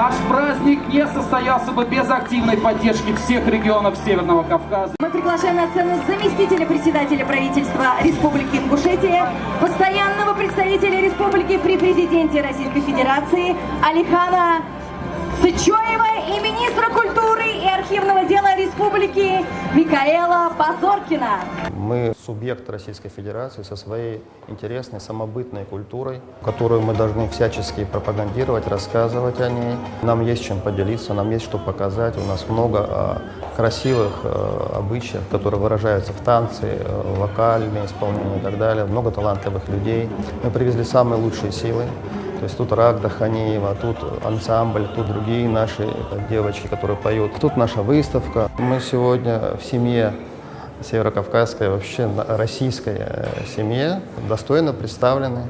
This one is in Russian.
Наш праздник не состоялся бы без активной поддержки всех регионов Северного Кавказа. Мы приглашаем на сцену заместителя председателя правительства Республики Ингушетия, постоянного представителя республики при президенте Российской Федерации Алихана Сычоева и министра культуры и архивного дела Республики Микаэла Позоркина. Мы субъект Российской Федерации со своей интересной самобытной культурой, которую мы должны всячески пропагандировать, рассказывать о ней. Нам есть чем поделиться, нам есть что показать. У нас много красивых обычаев, которые выражаются в танце, вокальном исполнении и так далее. Много талантливых людей. Мы привезли самые лучшие силы. То есть тут Рагда Ханиева, тут ансамбль, тут другие наши девочки, которые поют. Тут наша выставка. Мы сегодня в семье северокавказской, вообще российской семье достойно представлены.